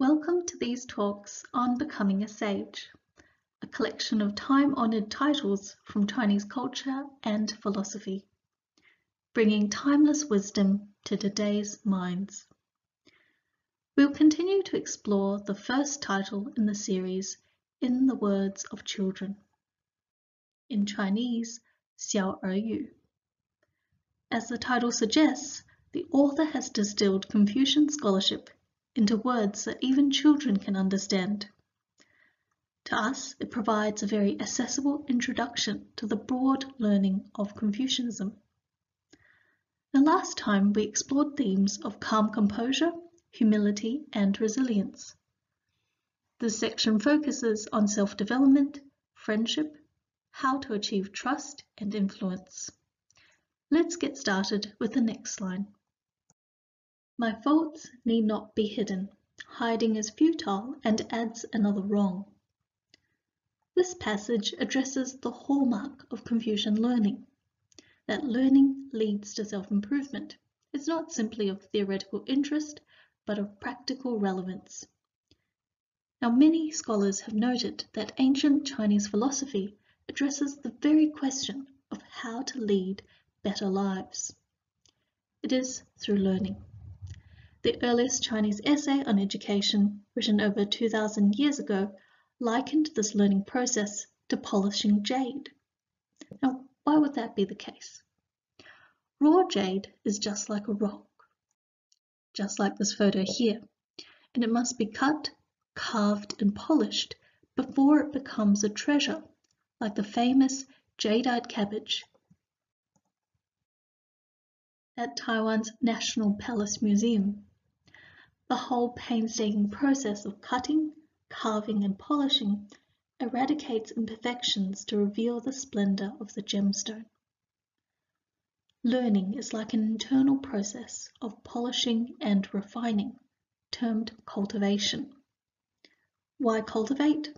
Welcome to these talks on Becoming a Sage, a collection of time-honored titles from Chinese culture and philosophy, bringing timeless wisdom to today's minds. We'll continue to explore the first title in the series, In the Words of Children. In Chinese, 小儿语. As the title suggests, the author has distilled Confucian scholarship into words that even children can understand. To us, it provides a very accessible introduction to the broad learning of Confucianism. The last time we explored themes of calm composure, humility, and resilience. This section focuses on self-development, friendship, how to achieve trust and influence. Let's get started with the next line. My faults need not be hidden. Hiding is futile and adds another wrong. This passage addresses the hallmark of Confucian learning, that learning leads to self-improvement. It's not simply of theoretical interest, but of practical relevance. Now, many scholars have noted that ancient Chinese philosophy addresses the very question of how to lead better lives. It is through learning. The earliest Chinese essay on education, written over 2,000 years ago, likened this learning process to polishing jade. Now, why would that be the case? Raw jade is just like a rock, just like this photo here, and it must be cut, carved, and polished before it becomes a treasure, like the famous jadeite cabbage at Taiwan's National Palace Museum. The whole painstaking process of cutting, carving, and polishing eradicates imperfections to reveal the splendor of the gemstone. Learning is like an internal process of polishing and refining, termed cultivation. Why cultivate?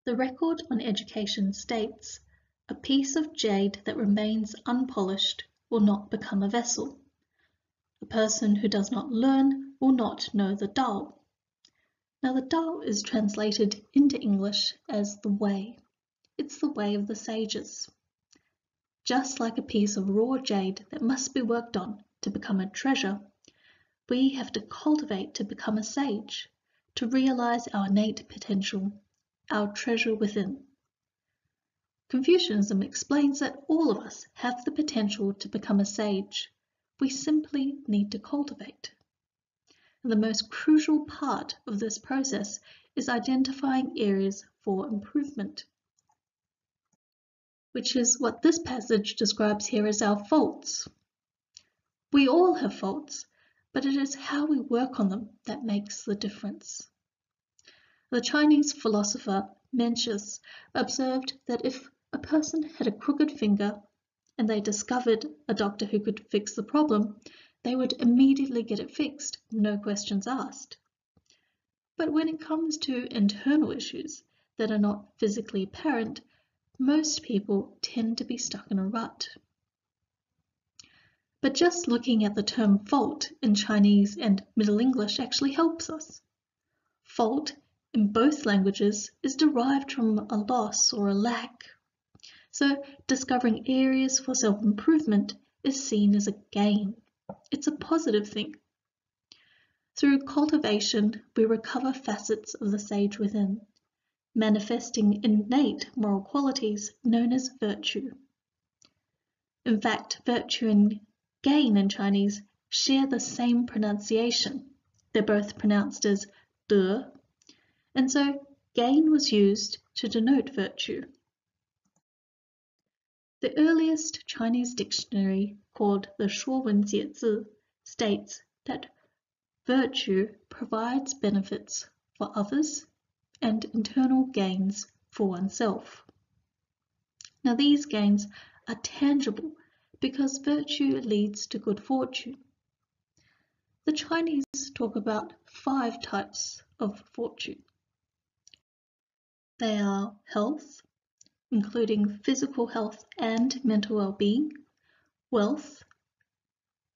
The record on education states, a piece of jade that remains unpolished will not become a vessel. A person who does not learn will not know the Tao. Now, the Tao is translated into English as the way. It's the way of the sages. Just like a piece of raw jade that must be worked on to become a treasure, we have to cultivate to become a sage, to realize our innate potential, our treasure within. Confucianism explains that all of us have the potential to become a sage. We simply need to cultivate. And the most crucial part of this process is identifying areas for improvement, which is what this passage describes here as our faults. We all have faults, but it is how we work on them that makes the difference. The Chinese philosopher Mencius observed that if a person had a crooked finger and they discovered a doctor who could fix the problem, they would immediately get it fixed, no questions asked. But when it comes to internal issues that are not physically apparent, most people tend to be stuck in a rut. But just looking at the term fault in Chinese and Middle English actually helps us. Fault in both languages is derived from a loss or a lack. So discovering areas for self-improvement is seen as a gain. It's a positive thing. Through cultivation, we recover facets of the sage within, manifesting innate moral qualities known as virtue. In fact, virtue and gain in Chinese share the same pronunciation. They're both pronounced as de, and so gain was used to denote virtue. The earliest Chinese dictionary, called the Shuowen Jiezi, states that virtue provides benefits for others and internal gains for oneself. Now, these gains are tangible because virtue leads to good fortune. The Chinese talk about 5 types of fortune. They are health, including physical health and mental well-being, wealth,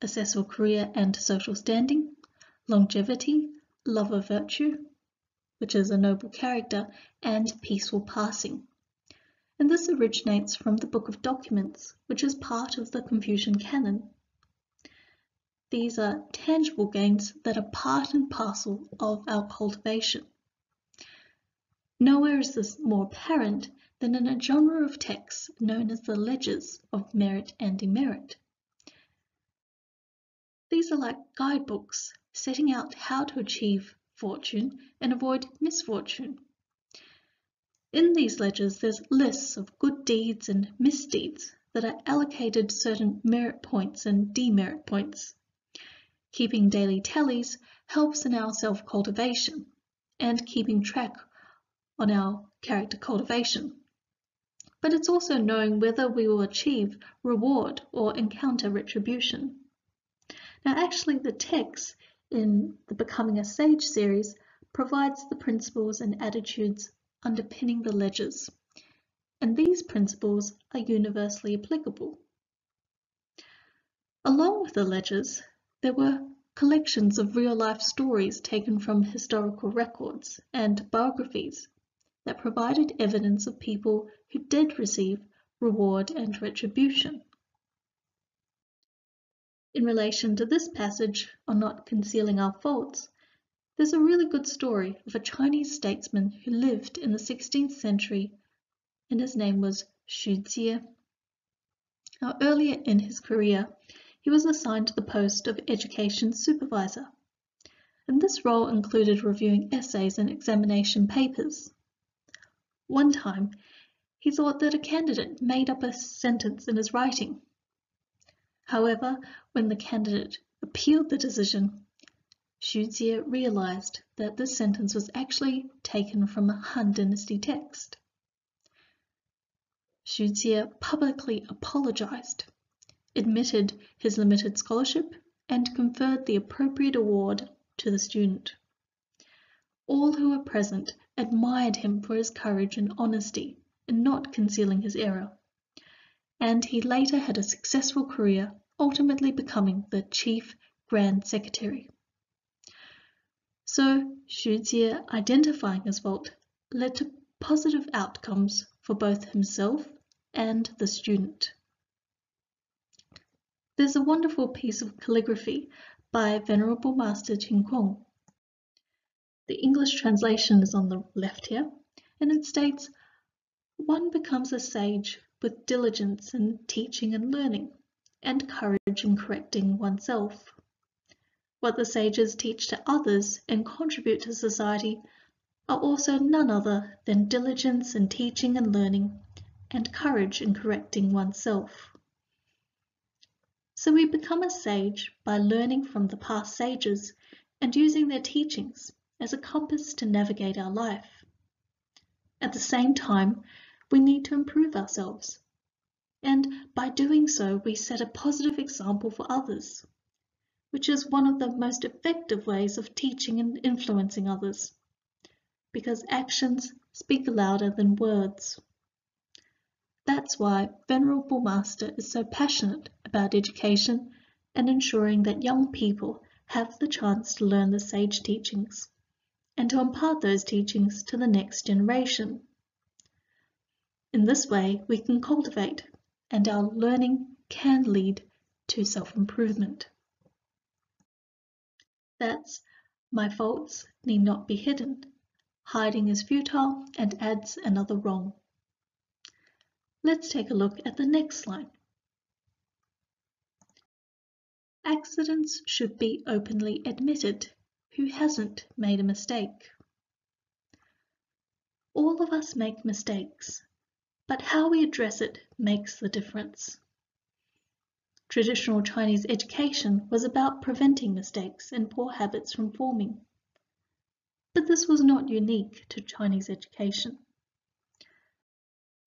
a successful career and social standing, longevity, love of virtue, which is a noble character, and peaceful passing. And this originates from the Book of Documents, which is part of the Confucian canon. These are tangible gains that are part and parcel of our cultivation. Nowhere is this more apparent than in a genre of texts known as the ledgers of merit and demerit. These are like guidebooks setting out how to achieve fortune and avoid misfortune. In these ledgers, there's lists of good deeds and misdeeds that are allocated certain merit points and demerit points. Keeping daily tallies helps in our self-cultivation and keeping track on our character cultivation. But it's also knowing whether we will achieve reward or encounter retribution. Now, actually, the text in the Becoming a Sage series provides the principles and attitudes underpinning the ledgers, and these principles are universally applicable. Along with the ledgers, there were collections of real-life stories taken from historical records and biographies that provided evidence of people who did receive reward and retribution. In relation to this passage on not concealing our faults, there's a really good story of a Chinese statesman who lived in the 16th century, and his name was Xu Jie. Now, earlier in his career, he was assigned to the post of education supervisor, and this role included reviewing essays and examination papers. One time, he thought that a candidate made up a sentence in his writing. However, when the candidate appealed the decision, Xu Jie realized that this sentence was actually taken from a Han Dynasty text. Xu Jie publicly apologized, admitted his limited scholarship, and conferred the appropriate award to the student. All who were present admired him for his courage and honesty in not concealing his error, and he later had a successful career, ultimately becoming the Chief Grand Secretary. So, Xu Jie identifying his fault led to positive outcomes for both himself and the student. There's a wonderful piece of calligraphy by Venerable Master Ching Kung. The English translation is on the left here, and it states, "One becomes a sage with diligence in teaching and learning, and courage in correcting oneself. What the sages teach to others and contribute to society are also none other than diligence in teaching and learning, and courage in correcting oneself." So we become a sage by learning from the past sages and using their teachings as a compass to navigate our life. At the same time, we need to improve ourselves, and by doing so, we set a positive example for others, which is one of the most effective ways of teaching and influencing others, because actions speak louder than words. That's why Venerable Master is so passionate about education and ensuring that young people have the chance to learn the sage teachings and to impart those teachings to the next generation. In this way, we can cultivate, and our learning can lead to self-improvement. That's "My faults need not be hidden. Hiding is futile and adds another wrong." Let's take a look at the next line. Accidents should be openly admitted. Who hasn't made a mistake? All of us make mistakes, but how we address it makes the difference. Traditional Chinese education was about preventing mistakes and poor habits from forming. But this was not unique to Chinese education.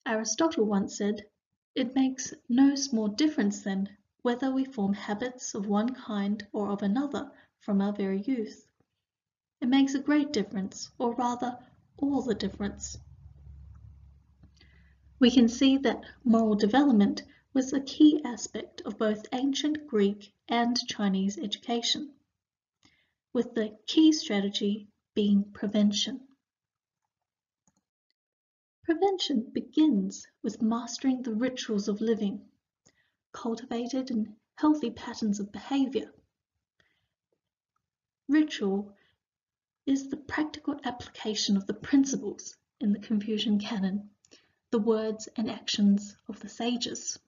Aristotle once said, "It makes no small difference then whether we form habits of one kind or of another from our very youth. It makes a great difference, or rather all the difference." We can see that moral development was a key aspect of both ancient Greek and Chinese education. with the key strategy being prevention. Prevention begins with mastering the rituals of living, cultivated in healthy patterns of behavior. Ritual is the practical application of the principles in the Confucian canon, the words and actions of the sages.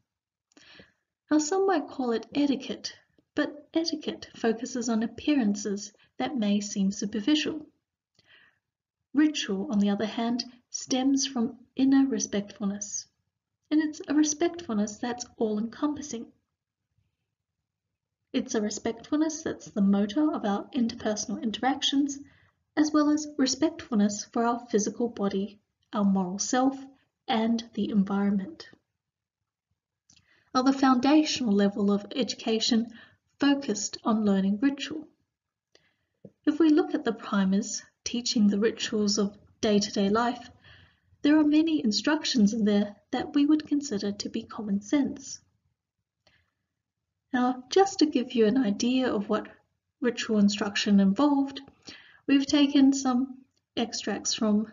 Now, some might call it etiquette, but etiquette focuses on appearances that may seem superficial. Ritual, on the other hand, stems from inner respectfulness, and it's a respectfulness that's all-encompassing. It's a respectfulness that's the motor of our interpersonal interactions, as well as respectfulness for our physical body, our moral self, and the environment. Now, the foundational level of education focused on learning ritual. If we look at the primers teaching the rituals of day-to-day life, there are many instructions in there that we would consider to be common sense. Now, just to give you an idea of what ritual instruction involved, we've taken some extracts from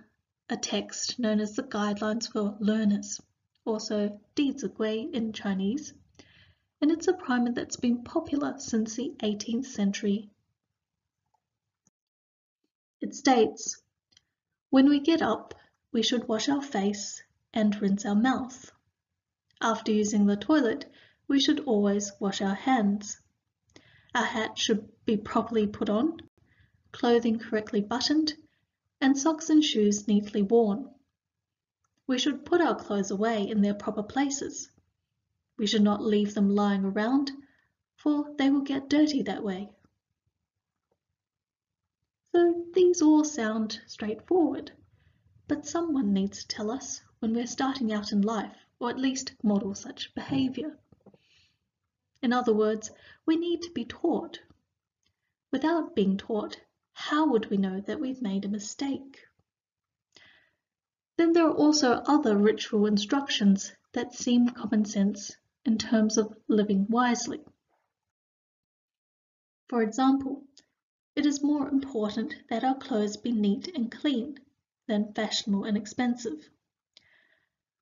a text known as the Guidelines for Learners, also 弟子规 in Chinese, and it's a primer that's been popular since the 18th century. It states, when we get up, we should wash our face and rinse our mouth. After using the toilet, we should always wash our hands. Our hat should be properly put on, clothing correctly buttoned, and socks and shoes neatly worn. We should put our clothes away in their proper places. We should not leave them lying around, for they will get dirty that way. So these all sound straightforward, but someone needs to tell us when we're starting out in life, or at least model such behavior. In other words, we need to be taught. Without being taught, how would we know that we've made a mistake? Then there are also other ritual instructions that seem common sense in terms of living wisely. For example, it is more important that our clothes be neat and clean than fashionable and expensive.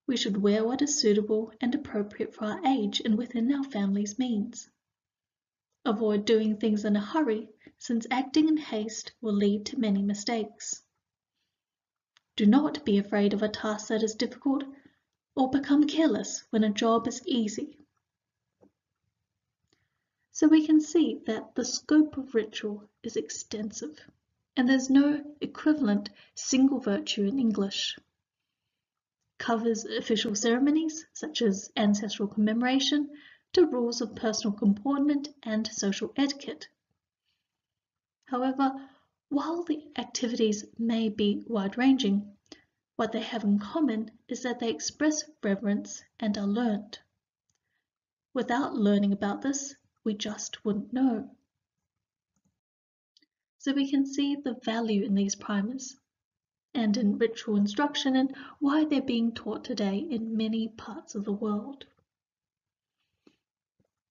We should wear what is suitable and appropriate for our age and within our family's means. Avoid doing things in a hurry, since acting in haste will lead to many mistakes. Do not be afraid of a task that is difficult, or become careless when a job is easy. So we can see that the scope of ritual is extensive, and there's no equivalent single virtue in English. Covers official ceremonies such as ancestral commemoration to rules of personal comportment and social etiquette. However, while the activities may be wide-ranging, what they have in common is that they express reverence and are learned. Without learning about this, we just wouldn't know. So we can see the value in these primers and in ritual instruction and why they're being taught today in many parts of the world.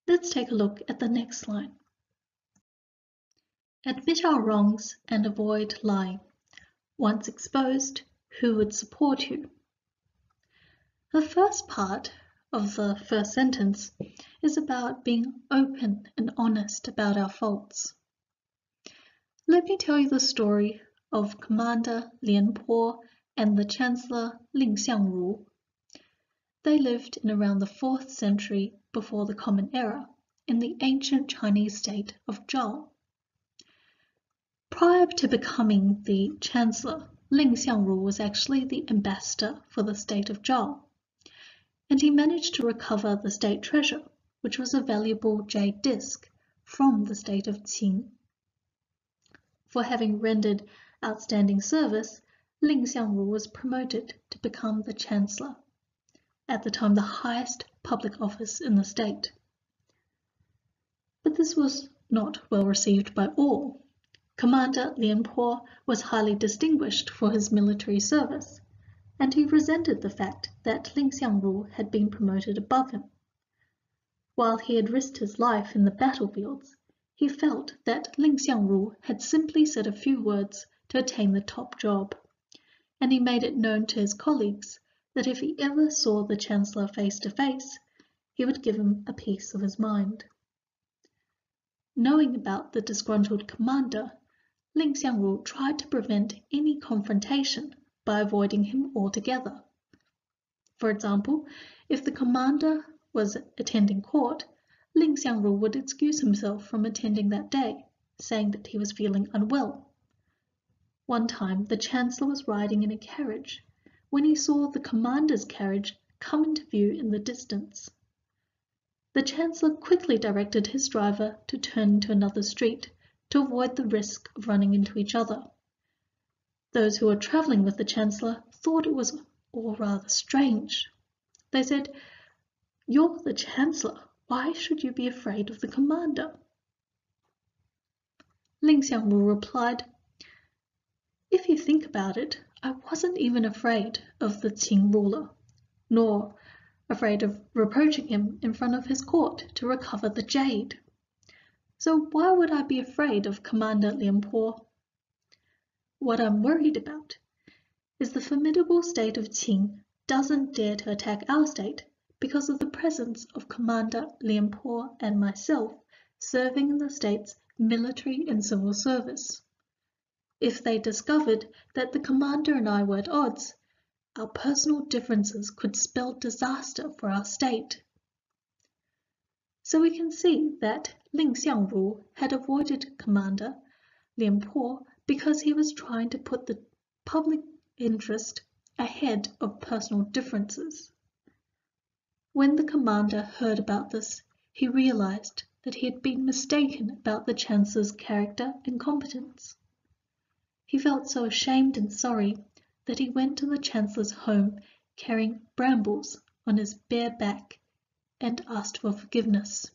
Let's take a look at the next line. Admit our wrongs and avoid lying. Once exposed, who would support you? The first part of the first sentence is about being open and honest about our faults. Let me tell you the story of Commander Lian Po and the Chancellor Ling Xiangru. They lived in around the 4th century before the Common Era in the ancient Chinese state of Zhao. Prior to becoming the Chancellor, Ling Xiangru was actually the ambassador for the state of Zhao, and he managed to recover the state treasure, which was a valuable jade disc, from the state of Qin. For having rendered outstanding service, Ling Xiangru was promoted to become the Chancellor, at the time the highest public office in the state. But this was not well received by all. Commander Lian Po was highly distinguished for his military service, and he resented the fact that Ling Xiangru had been promoted above him. While he had risked his life in the battlefields, He felt that Ling Xiangru had simply said a few words to attain the top job, and he made it known to his colleagues that if he ever saw the Chancellor face to face, he would give him a piece of his mind. Knowing about the disgruntled commander, Ling Xiangru tried to prevent any confrontation by avoiding him altogether. For example, if the commander was attending court, Ling Xiangru would excuse himself from attending that day, saying that he was feeling unwell. One time, the Chancellor was riding in a carriage when he saw the commander's carriage come into view in the distance. The Chancellor quickly directed his driver to turn into another street to avoid the risk of running into each other. Those who were travelling with the Chancellor thought it was all rather strange. They said, "You're the Chancellor. Why should you be afraid of the commander?" Ling Xiangru replied, "If you think about it, I wasn't even afraid of the Qing ruler, nor afraid of reproaching him in front of his court to recover the jade. So why would I be afraid of Commander Lian Po? What I'm worried about is the formidable state of Qing doesn't dare to attack our state because of the presence of Commander Lian Po and myself serving in the state's military and civil service. If they discovered that the commander and I were at odds, our personal differences could spell disaster for our state." So we can see that Ling Xiangru had avoided Commander Lian Po because he was trying to put the public interest ahead of personal differences. When the commander heard about this, he realized that he had been mistaken about the Chancellor's character and competence. He felt so ashamed and sorry that he went to the Chancellor's home carrying brambles on his bare back and asked for forgiveness.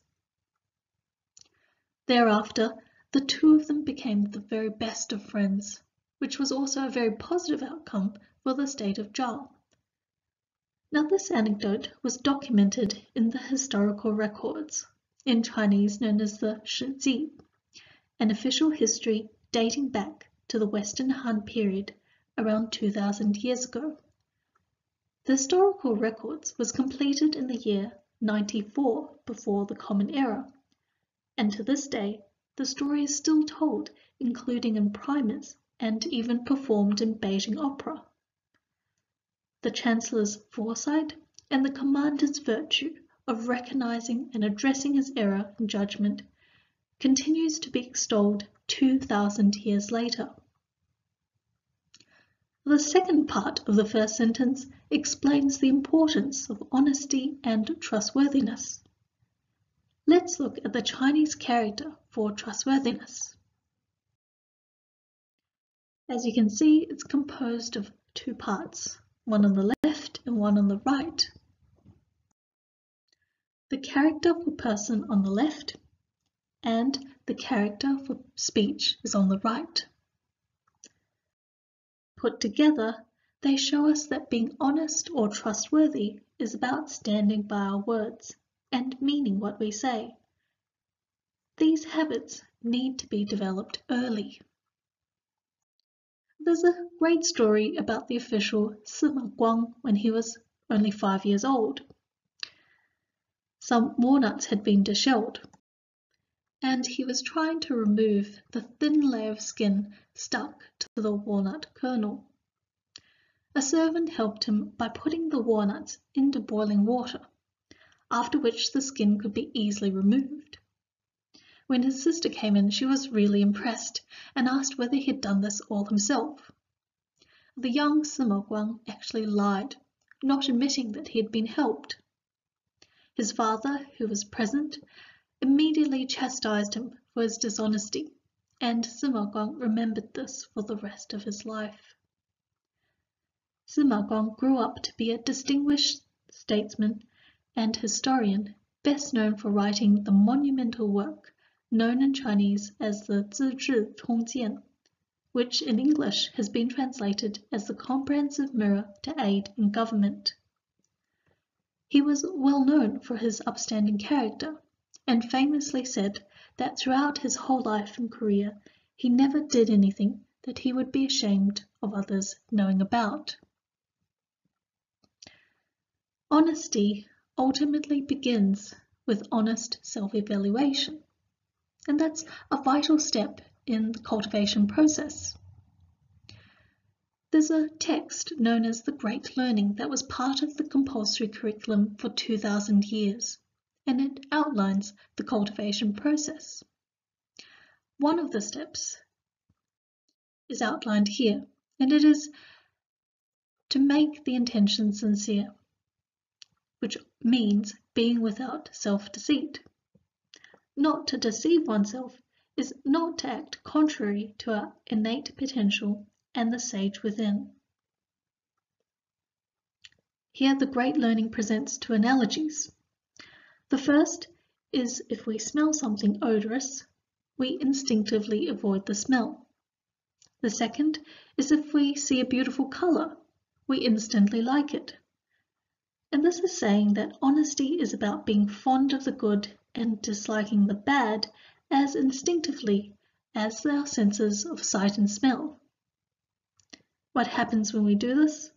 Thereafter, the two of them became the very best of friends, which was also a very positive outcome for the state of Zhao. Now, this anecdote was documented in the historical records, in Chinese known as the Shiji, an official history dating back to the Western Han period around 2,000 years ago. The historical records was completed in the year 94 before the Common Era, and to this day the story is still told, including in primers and even performed in Beijing opera. The Chancellor's foresight and the commander's virtue of recognizing and addressing his error and judgment continues to be extolled 2,000 years later. The second part of the first sentence explains the importance of honesty and trustworthiness. Let's look at the Chinese character for trustworthiness. As you can see, it's composed of two parts, one on the left and one on the right. The character for person on the left and the character for speech is on the right. Put together, they show us that being honest or trustworthy is about standing by our words and meaning what we say. These habits need to be developed early. There's a great story about the official Sima Guang when he was only 5 years old. Some walnuts had been dishevelled, and he was trying to remove the thin layer of skin stuck to the walnut kernel. A servant helped him by putting the walnuts into boiling water, after which the skin could be easily removed. When his sister came in, she was really impressed and asked whether he had done this all himself. The young Sima Guang actually lied, not admitting that he had been helped. His father, who was present, immediately chastised him for his dishonesty, and Sima Guang remembered this for the rest of his life. Sima Guang grew up to be a distinguished statesman and historian, best known for writing the monumental work known in Chinese as the Zizhi Congjian, which in English has been translated as the Comprehensive Mirror to Aid in Government. He was well known for his upstanding character, and famously said that throughout his whole life and career, he never did anything that he would be ashamed of others knowing about. Honesty ultimately begins with honest self-evaluation, and that's a vital step in the cultivation process. There's a text known as The Great Learning that was part of the compulsory curriculum for 2,000 years, and it outlines the cultivation process. One of the steps is outlined here, and it is to make the intention sincere, which means being without self-deceit. Not to deceive oneself is not to act contrary to our innate potential and the sage within. Here the Great Learning presents two analogies. The first is if we smell something odorous, we instinctively avoid the smell. The second is if we see a beautiful colour, we instantly like it. And this is saying that honesty is about being fond of the good and disliking the bad as instinctively as our senses of sight and smell. What happens when we do this?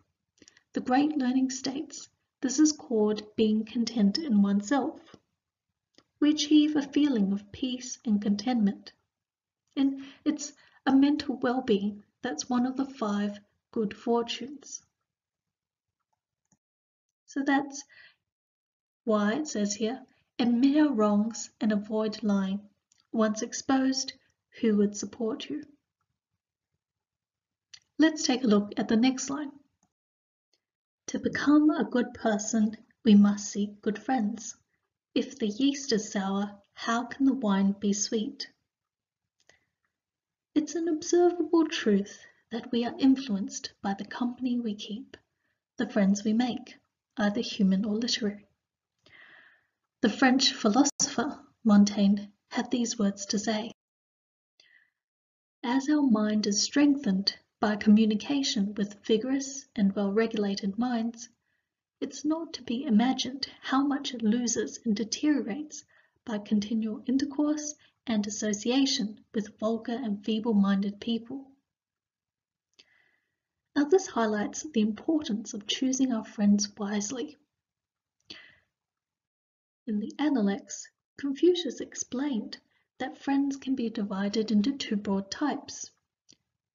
The Great Learning states this is called being content in oneself. We achieve a feeling of peace and contentment. And it's a mental well-being that's one of the 5 good fortunes. So that's why it says here, admit our wrongs and avoid lying. Once exposed, who would support you? Let's take a look at the next line. To become a good person, we must seek good friends. If the yeast is sour, how can the wine be sweet? It's an observable truth that we are influenced by the company we keep, the friends we make, either human or literary. The French philosopher Montaigne had these words to say: as our mind is strengthened by communication with vigorous and well-regulated minds, it's not to be imagined how much it loses and deteriorates by continual intercourse and association with vulgar and feeble-minded people. Now this highlights the importance of choosing our friends wisely. In the Analects, Confucius explained that friends can be divided into 2 broad types: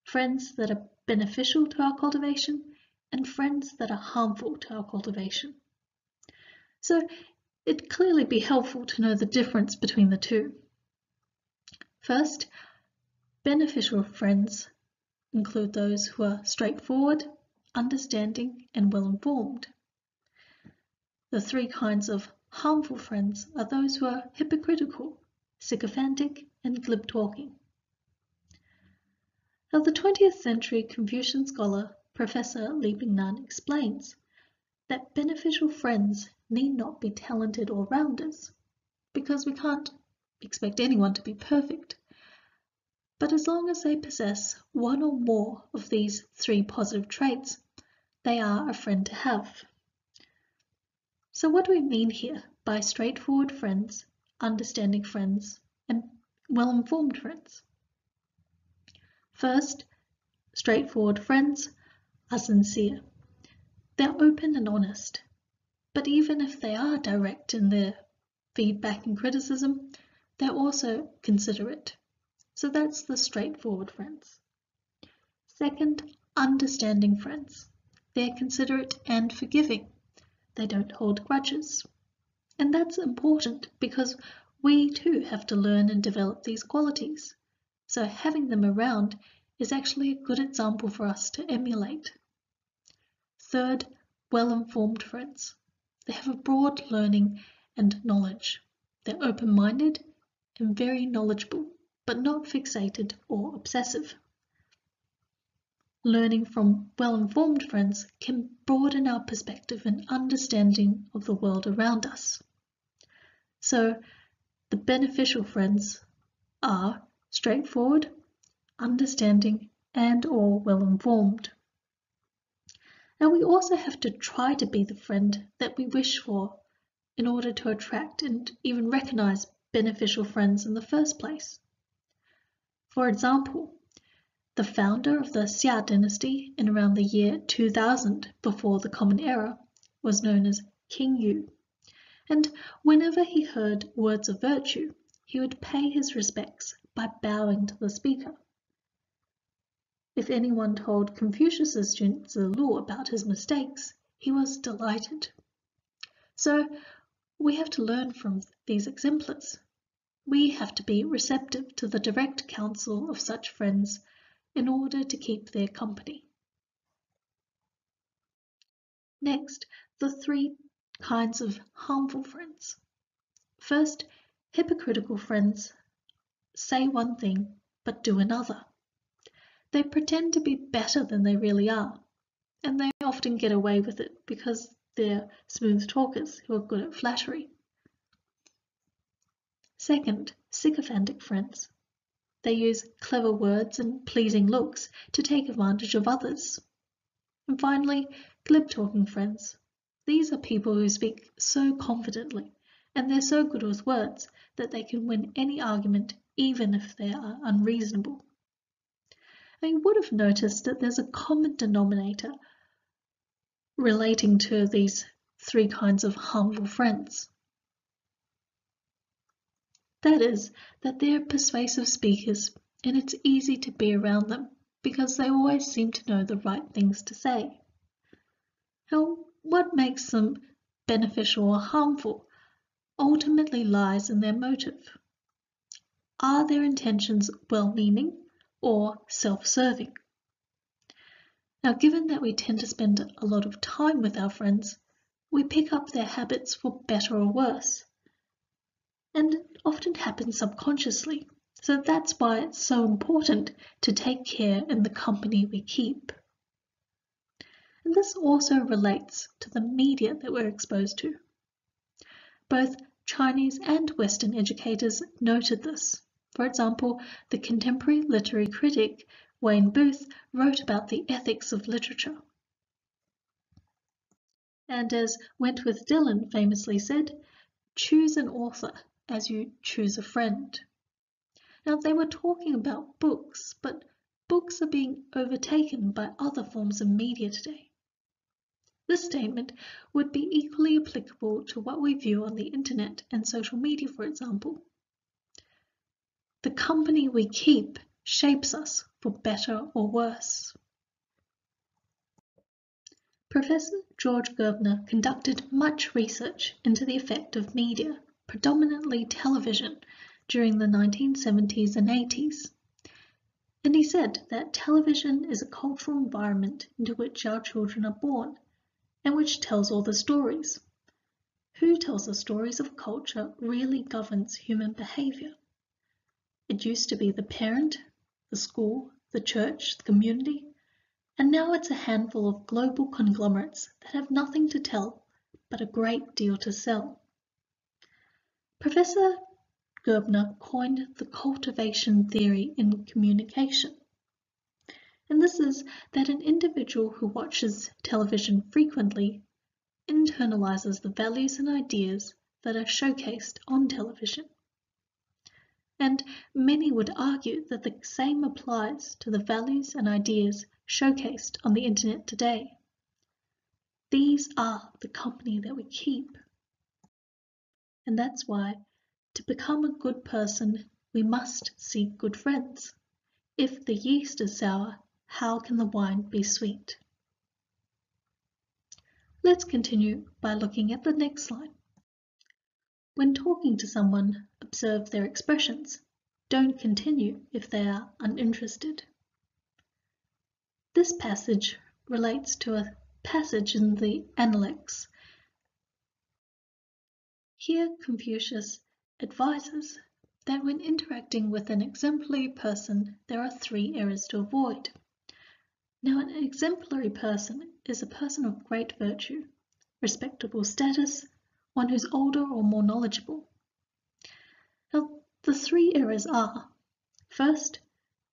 friends that are beneficial to our cultivation and friends that are harmful to our cultivation. So it'd clearly be helpful to know the difference between the 2. First, beneficial friends include those who are straightforward, understanding, and well-informed. The 3 kinds of harmful friends are those who are hypocritical, sycophantic, and glib-talking. Now, the 20th century Confucian scholar Professor Li Bingnan explains that beneficial friends need not be talented or rounders, because we can't expect anyone to be perfect. But as long as they possess one or more of these 3 positive traits, they are a friend to have. So what do we mean here by straightforward friends, understanding friends, and well-informed friends? First, straightforward friends are sincere. They're open and honest, but even if they are direct in their feedback and criticism, they're also considerate. So that's the straightforward friends. Second, understanding friends. They're considerate and forgiving. They don't hold grudges. And that's important because we too have to learn and develop these qualities. So having them around is actually a good example for us to emulate. Third, well-informed friends. They have a broad learning and knowledge. They're open-minded and very knowledgeable, but not fixated or obsessive. Learning from well-informed friends can broaden our perspective and understanding of the world around us. So the beneficial friends are straightforward, understanding, and/or well-informed. Now we also have to try to be the friend that we wish for in order to attract and even recognize beneficial friends in the first place. For example, the founder of the Xia dynasty in around the year 2000 before the Common Era was known as King Yu, and whenever he heard words of virtue, he would pay his respects by bowing to the speaker. If anyone told Confucius's student Zilu about his mistakes, he was delighted. So we have to learn from these exemplars. We have to be receptive to the direct counsel of such friends in order to keep their company. Next, the 3 kinds of harmful friends. First, hypocritical friends say one thing but do another. They pretend to be better than they really are, and they often get away with it because they're smooth talkers who are good at flattery. Second, sycophantic friends. They use clever words and pleasing looks to take advantage of others. And finally, glib-talking friends. These are people who speak so confidently, and they're so good with words that they can win any argument even if they are unreasonable. And you would have noticed that there's a common denominator relating to these 3 kinds of harmful friends. That is, that they're persuasive speakers and it's easy to be around them because they always seem to know the right things to say. Now, what makes them beneficial or harmful ultimately lies in their motive. Are their intentions well-meaning or self-serving? Now, given that we tend to spend a lot of time with our friends, we pick up their habits for better or worse. And it often happens subconsciously. So that's why it's so important to take care in the company we keep. And this also relates to the media that we're exposed to. Both Chinese and Western educators noted this. For example, the contemporary literary critic Wayne Booth wrote about the ethics of literature. And as Wentworth Dillon famously said, choose an author as you choose a friend. Now, they were talking about books, but books are being overtaken by other forms of media today. This statement would be equally applicable to what we view on the internet and social media, for example. The company we keep shapes us for better or worse. Professor George Gerbner conducted much research into the effect of media, predominantly television, during the 1970s and 80s. And he said that television is a cultural environment into which our children are born, and which tells all the stories. Who tells the stories of culture really governs human behaviour. It used to be the parent, the school, the church, the community, and now it's a handful of global conglomerates that have nothing to tell but a great deal to sell. Professor Gerbner coined the cultivation theory in communication. And this is that an individual who watches television frequently internalizes the values and ideas that are showcased on television. And many would argue that the same applies to the values and ideas showcased on the internet today. These are the company that we keep. And that's why, to become a good person, we must seek good friends. If the yeast is sour, how can the wine be sweet? Let's continue by looking at the next line. When talking to someone, observe their expressions. Don't continue if they are uninterested. This passage relates to a passage in the Analects. Here Confucius advises that when interacting with an exemplary person, there are 3 errors to avoid. Now, an exemplary person is a person of great virtue, respectable status, one who's older or more knowledgeable. Now, the 3 errors are, first,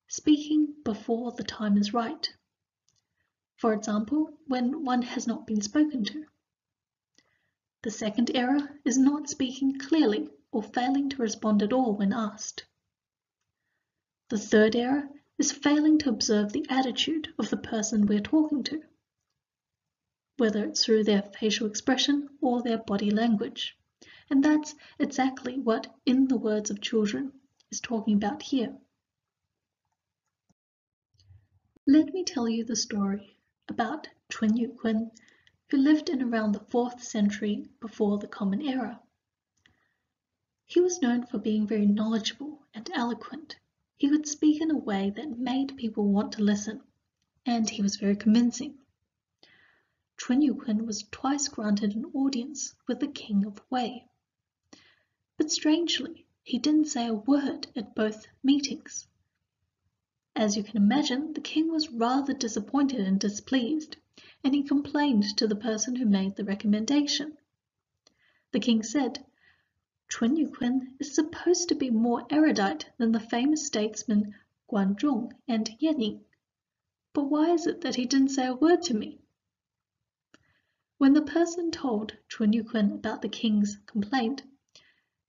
speaking before the time is right. For example, when one has not been spoken to. The second error is not speaking clearly or failing to respond at all when asked. The third error is failing to observe the attitude of the person we're talking to, whether it's through their facial expression or their body language. And that's exactly what In the Words of Children is talking about here. Let me tell you the story about Chun Yuquan, who lived in around the 4th century before the Common Era. He was known for being very knowledgeable and eloquent. He could speak in a way that made people want to listen, and he was very convincing. Chun Yuquan was twice granted an audience with the king of Wei. But strangely, he didn't say a word at both meetings. As you can imagine, the king was rather disappointed and displeased, and he complained to the person who made the recommendation. The king said, "Chun Yuquan is supposed to be more erudite than the famous statesmen Guan Zhong and Yan Ying, but why is it that he didn't say a word to me?" When the person told Chun Yuquan about the king's complaint,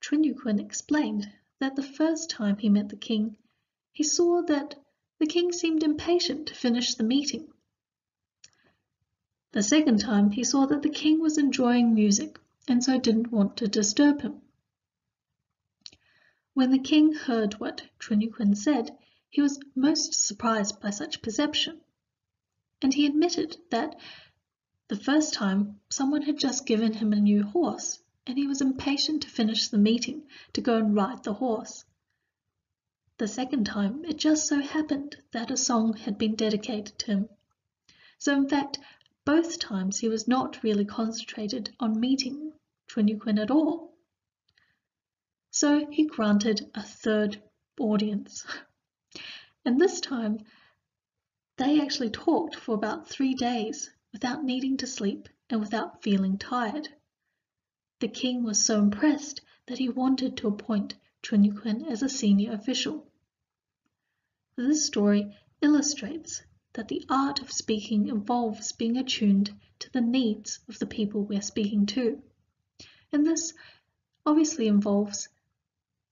Chun Yuquan explained that the first time he met the king, he saw that the king seemed impatient to finish the meeting. The second time he saw that the king was enjoying music and so didn't want to disturb him. When the king heard what Chun Yuquan said, he was most surprised by such perception, and he admitted that the first time someone had just given him a new horse, and he was impatient to finish the meeting to go and ride the horse. The second time, it just so happened that a song had been dedicated to him. So in fact, both times he was not really concentrated on meeting Chun Yuquan at all. So he granted a third audience. And this time, they actually talked for about 3 days without needing to sleep and without feeling tired. The king was so impressed that he wanted to appoint Chun Yuquan as a senior official. This story illustrates that the art of speaking involves being attuned to the needs of the people we're speaking to. And this obviously involves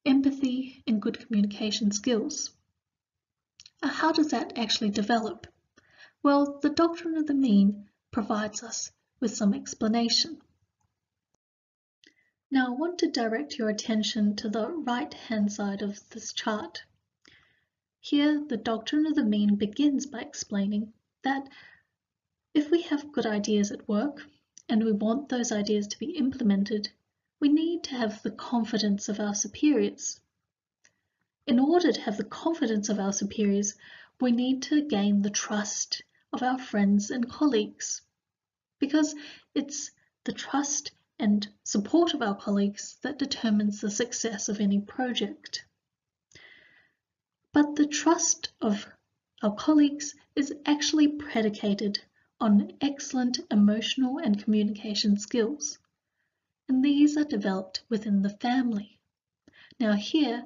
empathy and good communication skills. How does that actually develop? Well, the doctrine of the mean provides us with some explanation. Now I want to direct your attention to the right-hand side of this chart. Here, the doctrine of the mean begins by explaining that if we have good ideas at work and we want those ideas to be implemented, we need to have the confidence of our superiors. In order to have the confidence of our superiors, we need to gain the trust of our friends and colleagues, because it's the trust and support of our colleagues that determines the success of any project. But the trust of our colleagues is actually predicated on excellent emotional and communication skills, and these are developed within the family. Now here,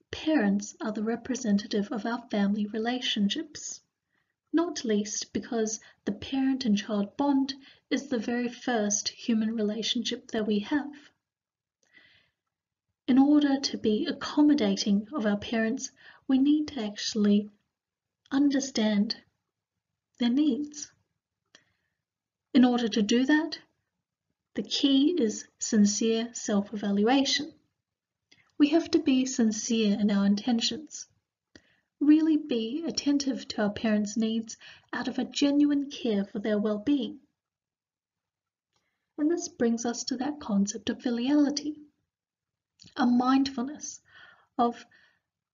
parents are the representative of our family relationships, not least because the parent and child bond is the very first human relationship that we have. In order to be accommodating of our parents, we need to actually understand their needs. In order to do that, the key is sincere self-evaluation. We have to be sincere in our intentions. Really be attentive to our parents' needs out of a genuine care for their well-being. And this brings us to that concept of filiality, a mindfulness of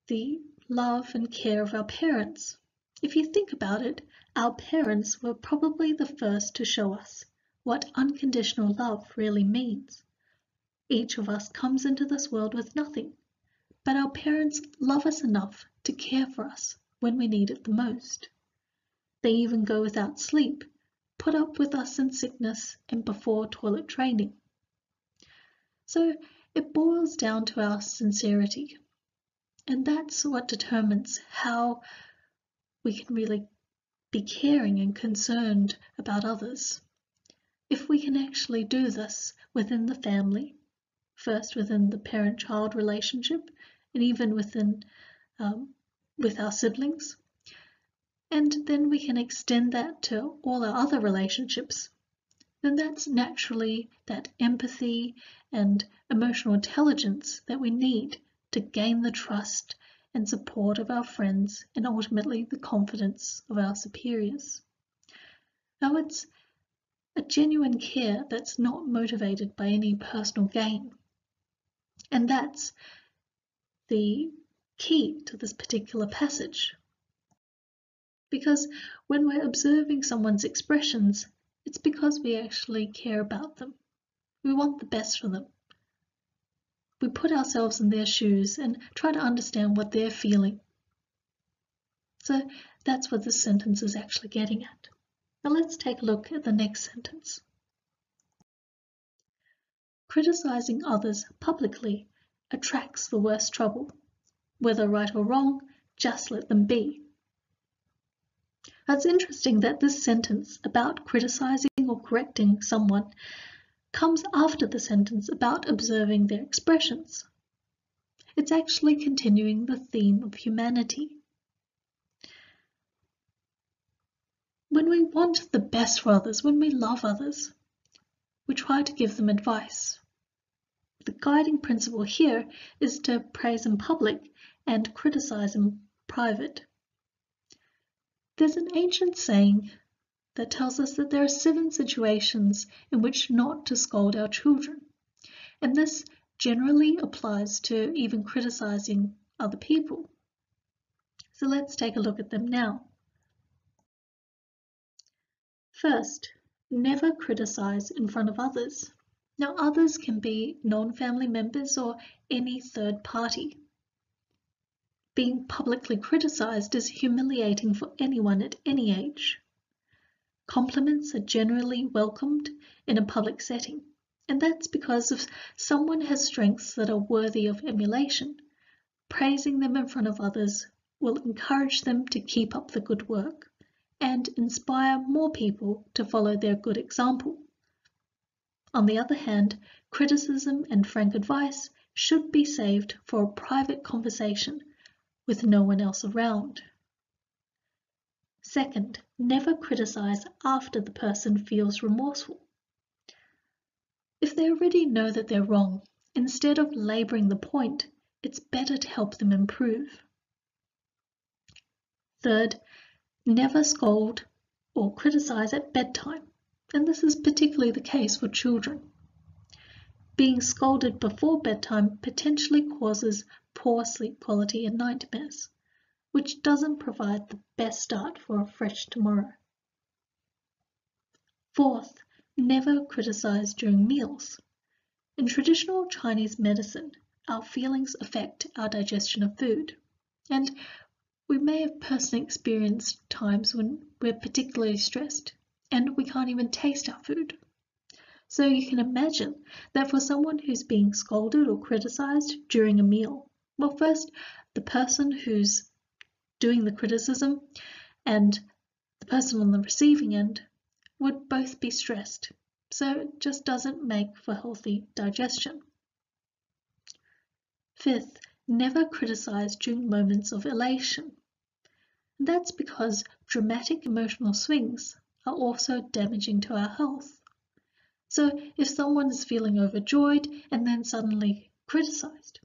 the love and care of our parents. If you think about it, our parents were probably the first to show us what unconditional love really means. Each of us comes into this world with nothing, but our parents love us enough to care for us when we need it the most. They even go without sleep, put up with us in sickness and before toilet training. So it boils down to our sincerity, and that's what determines how we can really be caring and concerned about others. If we can actually do this within the family, first within the parent-child relationship, and even within with our siblings. And then we can extend that to all our other relationships. Then that's naturally that empathy and emotional intelligence that we need to gain the trust and support of our friends and ultimately the confidence of our superiors. Now it's a genuine care that's not motivated by any personal gain. And that's the key to this particular passage. Because when we're observing someone's expressions, it's because we actually care about them. We want the best for them. We put ourselves in their shoes and try to understand what they're feeling. So that's what this sentence is actually getting at. Now let's take a look at the next sentence. Criticizing others publicly attracts the worst trouble. Whether right or wrong, just let them be. Now it's interesting that this sentence about criticizing or correcting someone comes after the sentence about observing their expressions. It's actually continuing the theme of humanity. When we want the best for others, when we love others, we try to give them advice. The guiding principle here is to praise in public and criticize in private. There's an ancient saying that tells us that there are 7 situations in which not to scold our children, and this generally applies to even criticizing other people. So let's take a look at them now. First, never criticize in front of others. Now, others can be non-family members or any third party. Being publicly criticized is humiliating for anyone at any age. Compliments are generally welcomed in a public setting, and that's because if someone has strengths that are worthy of emulation, praising them in front of others will encourage them to keep up the good work and inspire more people to follow their good example. On the other hand, criticism and frank advice should be saved for a private conversation with no one else around. Second, never criticize after the person feels remorseful. If they already know that they're wrong, instead of laboring the point, it's better to help them improve. Third, never scold or criticize at bedtime, and this is particularly the case for children. Being scolded before bedtime potentially causes poor sleep quality and nightmares, which doesn't provide the best start for a fresh tomorrow. Fourth, never criticize during meals. In traditional Chinese medicine, our feelings affect our digestion of food, and we may have personally experienced times when we're particularly stressed and we can't even taste our food. So you can imagine that for someone who's being scolded or criticized during a meal, well, first, the person who's doing the criticism and the person on the receiving end would both be stressed, so it just doesn't make for healthy digestion. Fifth, never criticize during moments of elation. And that's because dramatic emotional swings are also damaging to our health. So if someone is feeling overjoyed and then suddenly criticized,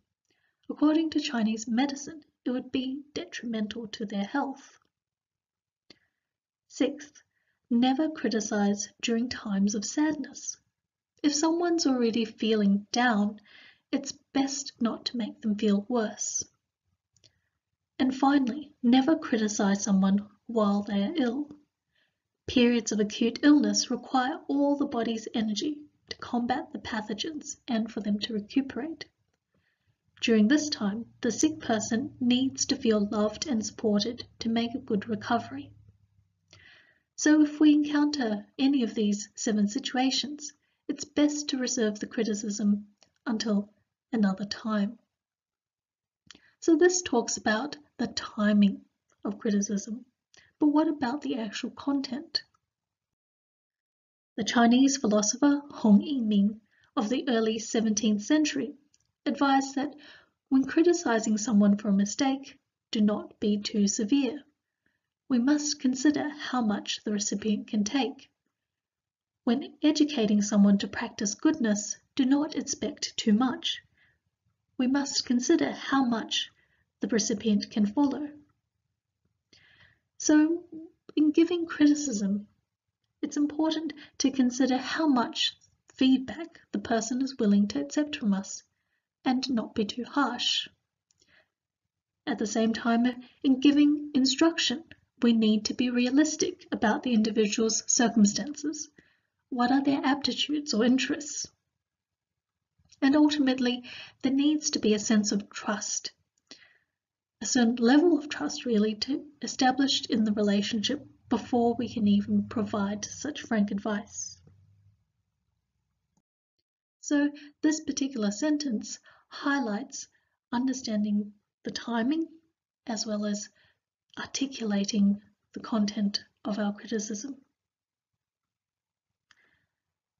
according to Chinese medicine, it would be detrimental to their health. Sixth, never criticize during times of sadness. If someone's already feeling down, it's best not to make them feel worse. And finally, never criticize someone while they are ill. Periods of acute illness require all the body's energy to combat the pathogens and for them to recuperate. During this time, the sick person needs to feel loved and supported to make a good recovery. So if we encounter any of these 7 situations, it's best to reserve the criticism until another time. So this talks about the timing of criticism, but what about the actual content? The Chinese philosopher Hong Yiming of the early 17th century advised that when criticizing someone for a mistake, do not be too severe. We must consider how much the recipient can take. When educating someone to practice goodness, do not expect too much. We must consider how much the recipient can follow. So, in giving criticism, it's important to consider how much feedback the person is willing to accept from us and not be too harsh. At the same time, in giving instruction, we need to be realistic about the individual's circumstances. What are their aptitudes or interests? And ultimately, there needs to be a sense of trust, a certain level of trust really established in the relationship before we can even provide such frank advice. So this particular sentence highlights understanding the timing as well as articulating the content of our criticism.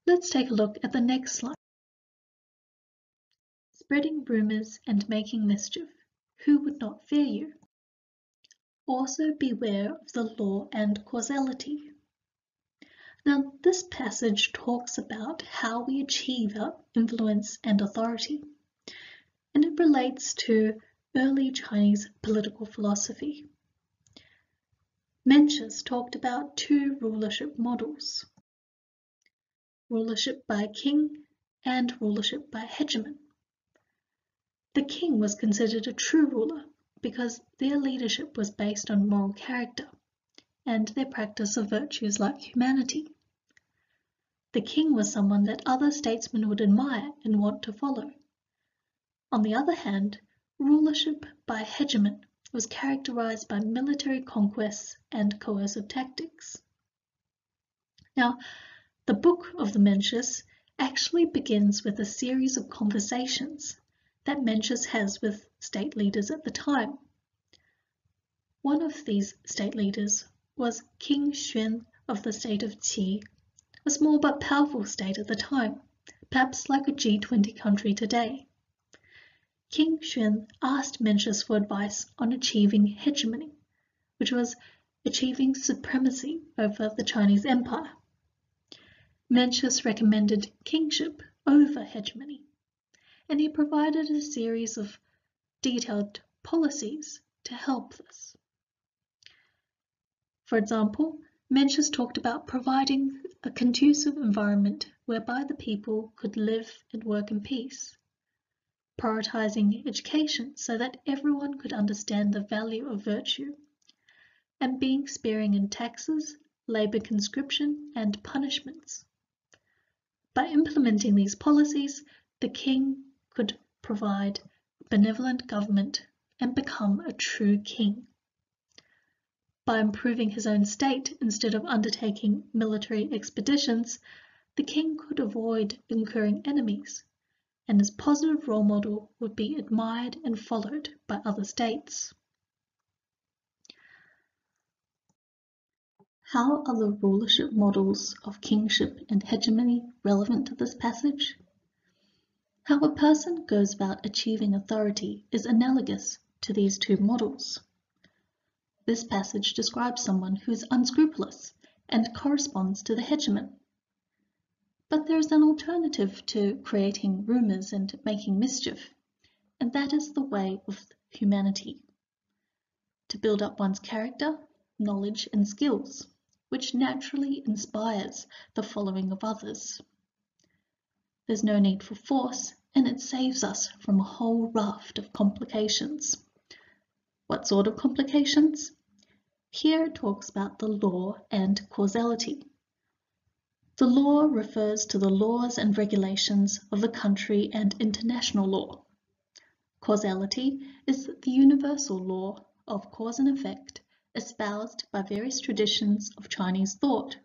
Let's take a look at the next slide. Spreading rumors and making mischief. Who would not fear you? Also beware of the law and causality. Now, this passage talks about how we achieve our influence and authority, and it relates to early Chinese political philosophy. Mencius talked about two rulership models, rulership by king and rulership by hegemon. The king was considered a true ruler because their leadership was based on moral character and their practice of virtues like humanity. The king was someone that other statesmen would admire and want to follow. On the other hand, rulership by hegemon was characterized by military conquests and coercive tactics. Now, the book of the Mencius actually begins with a series of conversations that Mencius has with state leaders at the time. One of these state leaders was King Xuan of the state of Qi, a small but powerful state at the time, perhaps like a G20 country today. King Xuan asked Mencius for advice on achieving hegemony, which was achieving supremacy over the Chinese Empire. Mencius recommended kingship over hegemony, and he provided a series of detailed policies to help this. For example, Mencius talked about providing a conducive environment whereby the people could live and work in peace, prioritizing education so that everyone could understand the value of virtue, and being sparing in taxes, labor conscription, and punishments. By implementing these policies, the king could provide benevolent government and become a true king. By improving his own state instead of undertaking military expeditions, the king could avoid incurring enemies, and his positive role model would be admired and followed by other states. How are the rulership models of kingship and hegemony relevant to this passage? How a person goes about achieving authority is analogous to these two models. This passage describes someone who is unscrupulous and corresponds to the hegemon. But there is an alternative to creating rumors and making mischief, and that is the way of humanity. To build up one's character, knowledge, and skills, which naturally inspires the following of others. There's no need for force, and it saves us from a whole raft of complications. What sort of complications? Here it talks about the law and causality. The law refers to the laws and regulations of the country and international law. Causality is the universal law of cause and effect espoused by various traditions of Chinese thought.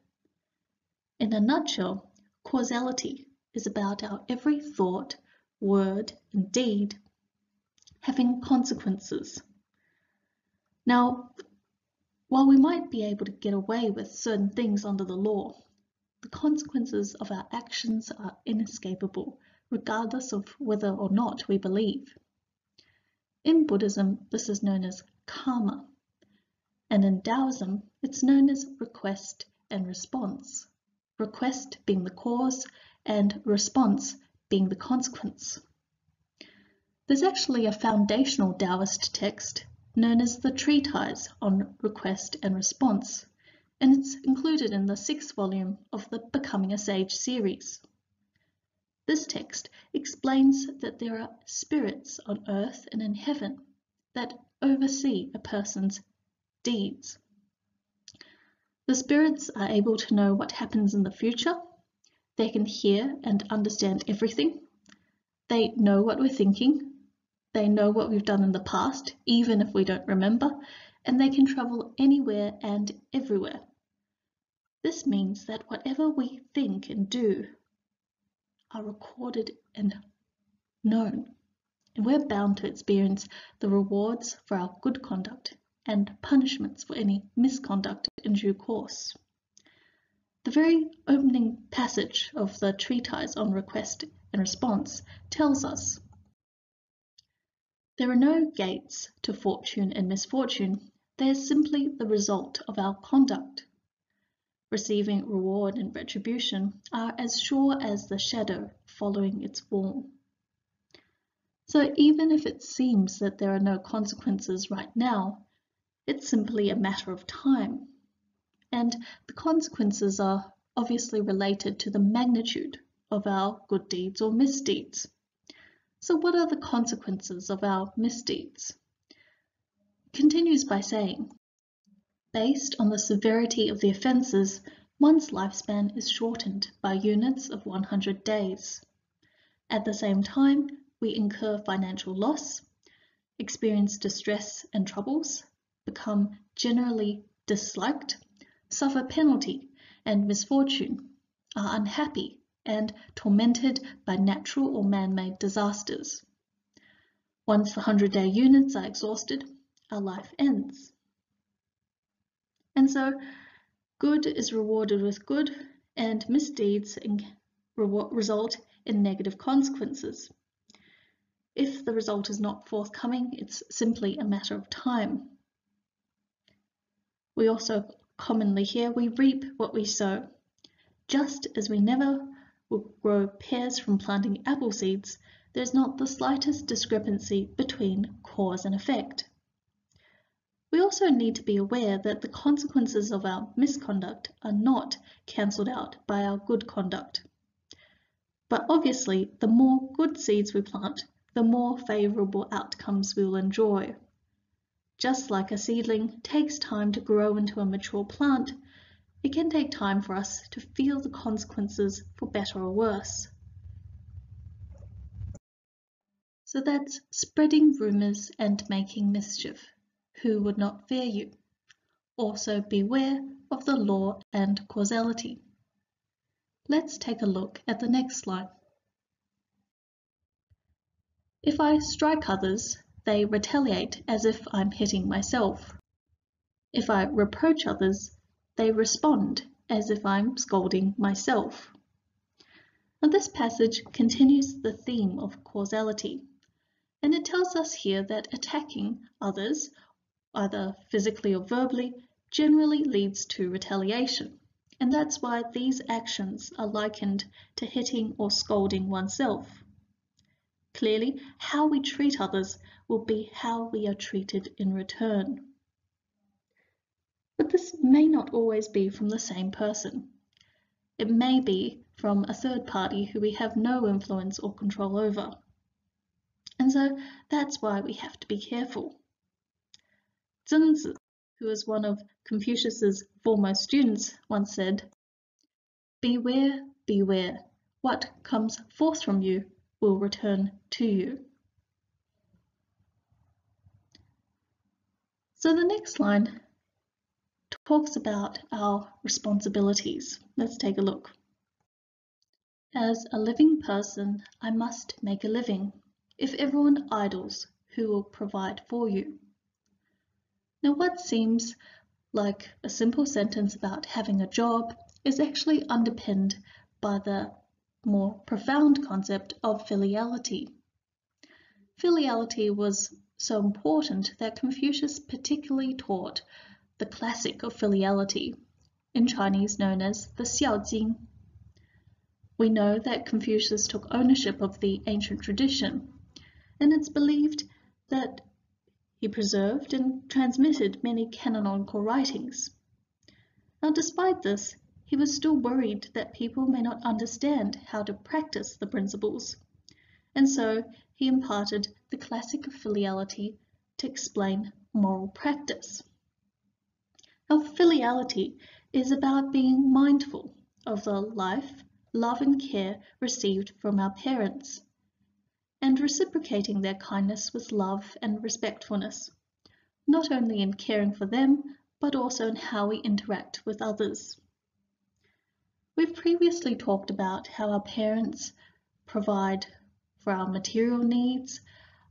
In a nutshell, causality is about our every thought, word, and deed having consequences. Now, while we might be able to get away with certain things under the law, the consequences of our actions are inescapable, regardless of whether or not we believe. In Buddhism, this is known as karma, and in Taoism, it's known as request and response. Request being the cause and response being the consequence. There's actually a foundational Taoist text known as the Treatise on Request and Response, and it's included in the 6th volume of the Becoming a Sage series. This text explains that there are spirits on earth and in heaven that oversee a person's deeds. The spirits are able to know what happens in the future. They can hear and understand everything. They know what we're thinking. They know what we've done in the past, even if we don't remember, and they can travel anywhere and everywhere. This means that whatever we think and do are recorded and known, and we're bound to experience the rewards for our good conduct and punishments for any misconduct in due course. The very opening passage of the Treatise on Request and Response tells us, "There are no gates to fortune and misfortune. They are simply the result of our conduct. Receiving reward and retribution are as sure as the shadow following its form." So even if it seems that there are no consequences right now, it's simply a matter of time. And the consequences are obviously related to the magnitude of our good deeds or misdeeds. So what are the consequences of our misdeeds? It continues by saying, based on the severity of the offences, one's lifespan is shortened by units of 100 days. At the same time, we incur financial loss, experience distress and troubles, become generally disliked, suffer penalty and misfortune, are unhappy and tormented by natural or man-made disasters. Once the 100-day units are exhausted, our life ends. And so, good is rewarded with good, and misdeeds result in negative consequences. If the result is not forthcoming, it's simply a matter of time. We also commonly hear we reap what we sow. Just as we never will grow pears from planting apple seeds, there's not the slightest discrepancy between cause and effect. We also need to be aware that the consequences of our misconduct are not cancelled out by our good conduct. But obviously, the more good seeds we plant, the more favourable outcomes we will enjoy. Just like a seedling takes time to grow into a mature plant, it can take time for us to feel the consequences for better or worse. So that's spreading rumours and making mischief. Who would not fear you? Also beware of the law and causality. Let's take a look at the next line. If I strike others, they retaliate as if I'm hitting myself. If I reproach others, they respond as if I'm scolding myself. Now this passage continues the theme of causality, and it tells us here that attacking others, either physically or verbally, generally leads to retaliation, and that's why these actions are likened to hitting or scolding oneself. Clearly, how we treat others will be how we are treated in return. But this may not always be from the same person. It may be from a third party who we have no influence or control over. And so that's why we have to be careful. Zunzi, who was one of Confucius's foremost students, once said, "Beware, beware, what comes forth from you will return to you." So the next line talks about our responsibilities. Let's take a look. As a living person, I must make a living. If everyone idles, who will provide for you? Now what seems like a simple sentence about having a job is actually underpinned by the more profound concept of filiality. Filiality was so important that Confucius particularly taught the classic of filiality, in Chinese known as the Xiao Jing. We know that Confucius took ownership of the ancient tradition, and it's believed that he preserved and transmitted many canonical writings. Now, despite this, he was still worried that people may not understand how to practice the principles, and so he imparted the classic of filiality to explain moral practice. Now, filiality is about being mindful of the life, love and care received from our parents, and reciprocating their kindness with love and respectfulness, not only in caring for them, but also in how we interact with others. We've previously talked about how our parents provide for our material needs,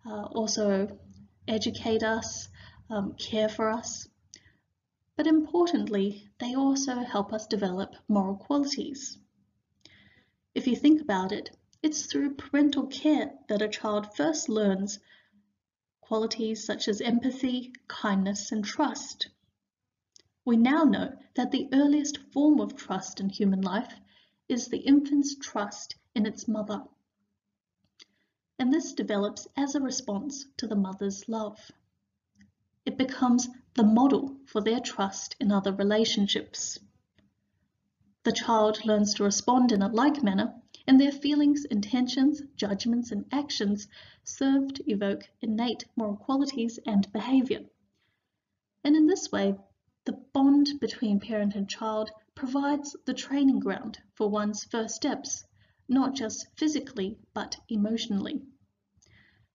also educate us, care for us, but importantly, they also help us develop moral qualities. If you think about it, it's through parental care that a child first learns qualities such as empathy, kindness, and trust. We now know that the earliest form of trust in human life is the infant's trust in its mother, and this develops as a response to the mother's love. It becomes the model for their trust in other relationships. The child learns to respond in a like manner, and their feelings, intentions, judgments, and actions serve to evoke innate moral qualities and behavior. And in this way, the bond between parent and child provides the training ground for one's first steps, not just physically, but emotionally.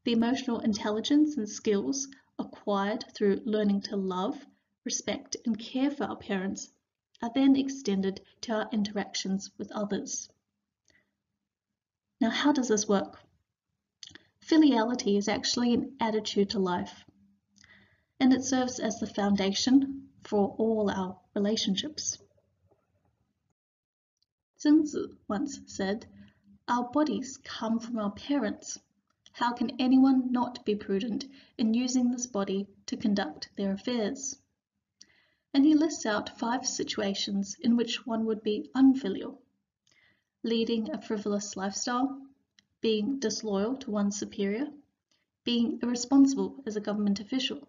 The emotional intelligence and skills acquired through learning to love, respect, and care for our parents are then extended to our interactions with others. Now, how does this work? Filiality is actually an attitude to life, and it serves as the foundation for all our relationships. Zhenzi once said, "Our bodies come from our parents. How can anyone not be prudent in using this body to conduct their affairs?" And he lists out 5 situations in which one would be unfilial: leading a frivolous lifestyle, being disloyal to one's superior, being irresponsible as a government official,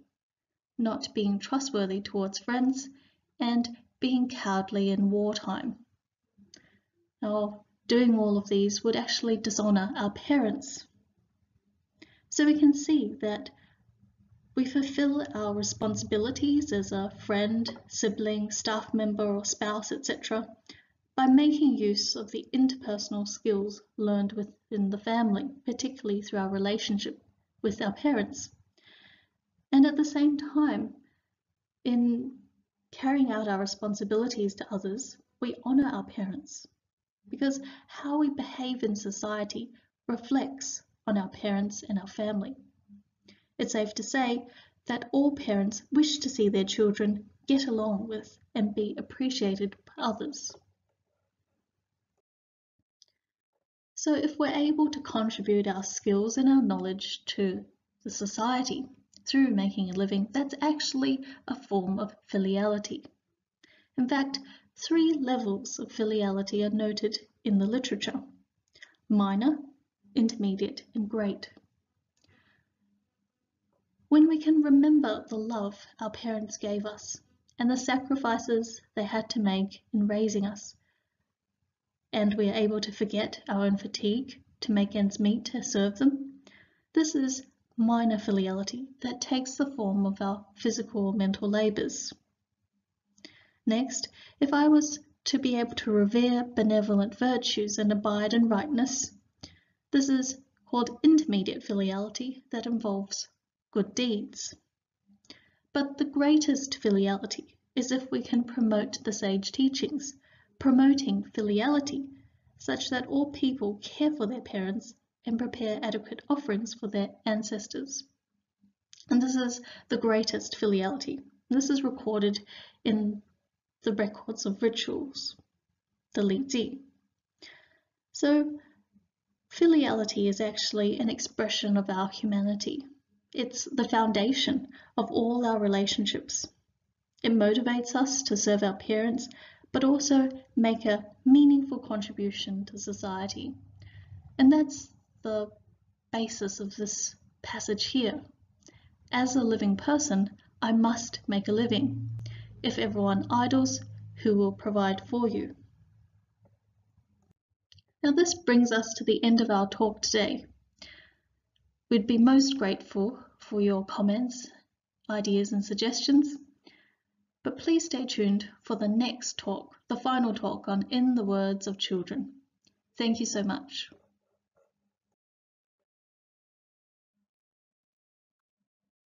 not being trustworthy towards friends, and being cowardly in wartime. Now, doing all of these would actually dishonor our parents. So we can see that we fulfill our responsibilities as a friend, sibling, staff member, or spouse, etc., by making use of the interpersonal skills learned within the family, particularly through our relationship with our parents. And at the same time, in carrying out our responsibilities to others, we honor our parents, because how we behave in society reflects on our parents and our family. It's safe to say that all parents wish to see their children get along with and be appreciated by others. So if we're able to contribute our skills and our knowledge to the society through making a living, that's actually a form of filiality. In fact, 3 levels of filiality are noted in the literature: minor, intermediate, and great. When we can remember the love our parents gave us and the sacrifices they had to make in raising us, and we are able to forget our own fatigue to make ends meet to serve them, this is minor filiality that takes the form of our physical or mental labors. Next, if I was to be able to revere benevolent virtues and abide in rightness, this is called intermediate filiality that involves good deeds. But the greatest filiality is if we can promote the sage teachings, promoting filiality such that all people care for their parents and prepare adequate offerings for their ancestors. And this is the greatest filiality. This is recorded in the records of rituals. the Li-Ji. So filiality is actually an expression of our humanity. It's the foundation of all our relationships. It motivates us to serve our parents, but also make a meaningful contribution to society. And that's the basis of this passage here. As a living person, I must make a living. If everyone idles, who will provide for you? Now this brings us to the end of our talk today. We'd be most grateful for your comments, ideas and suggestions, but please stay tuned for the next talk, the final talk on In the Words of Children. Thank you so much.